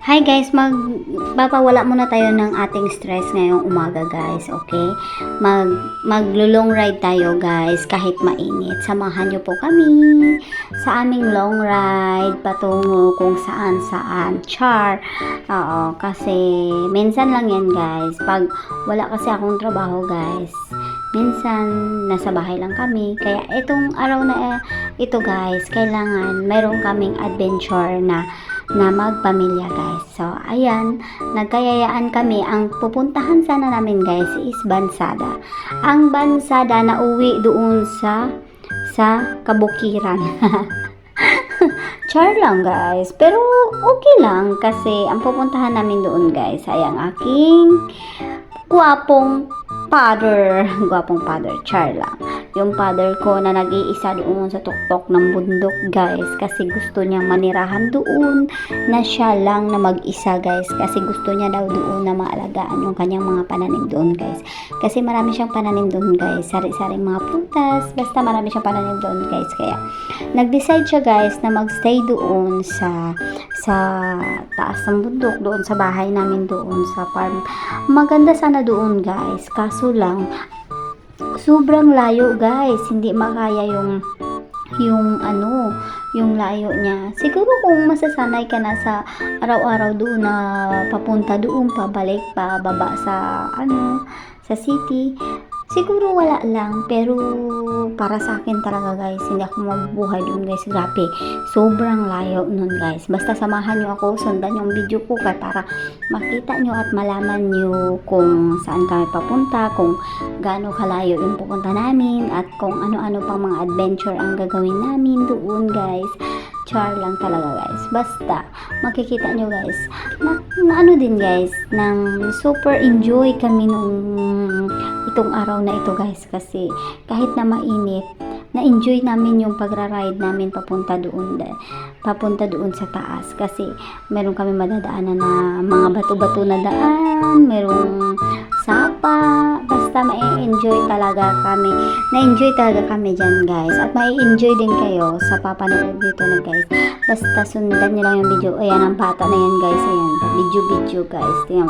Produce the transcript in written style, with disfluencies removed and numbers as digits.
Hi guys, magpapawala muna tayo ng ating stress ngayong umaga guys, okay? Maglo-long ride tayo guys kahit mainit. Samahan niyo po kami sa aming long ride patungo kung saan-saan. Char! Oo, kasi minsan lang yan guys. Pag wala kasi akong trabaho guys, minsan nasa bahay lang kami. Kaya itong araw na ito guys, kailangan mayroon kaming adventure na magpamilya guys. So, ayan, nagkayayaan kami. Ang pupuntahan sana namin guys is Bansada. Ang Bansada na uwi doon sa Kabukiran. Char lang guys. Pero okay lang kasi ang pupuntahan namin doon guys ay ang aking gwapong father. Gwapong father. Char lang. Yung father ko na nag-iisa doon sa tuktok ng bundok guys kasi gusto niyang manirahan doon na siya lang na mag-isa guys kasi gusto niya daw doon na maalagaan yung kanyang mga pananim doon guys kasi marami siyang pananim doon guys, sari-saring mga prutas, basta marami siyang pananim doon guys. Kaya nag-decide siya guys na magstay doon sa taas ng bundok, doon sa bahay namin doon sa farm. Maganda sana doon guys, kaso lang sobrang layo guys, hindi makaya yung layo niya. Siguro kung masasanay ka na sa araw-araw doon na papunta doon, pabalik, pababa sa sa city, siguro wala lang. Pero para sa akin talaga guys, hindi ako mabubuhay doon guys. Grabe, sobrang layo nun guys. Basta samahan nyo ako, sundan yung video ko para makita nyo at malaman nyo kung saan kami papunta, kung gaano kalayo yung pupunta namin, at kung ano-ano pang mga adventure ang gagawin namin doon guys. Char lang talaga guys. Basta makikita nyo guys na ano din guys, nang super enjoy kami nung itong araw na ito guys kasi kahit na mainit, na-enjoy namin yung pagra-ride namin papunta doon sa taas kasi meron kami madadaanan na mga bato-bato na daan, merong sapa, basta mai-enjoy talaga kami. Na-enjoy talaga kami dyan guys at mai-enjoy din kayo sa papanood dito na guys. Basta sundan nyo lang yung video. Ayan ang bata na yan guys, ayan, video guys. Tingnan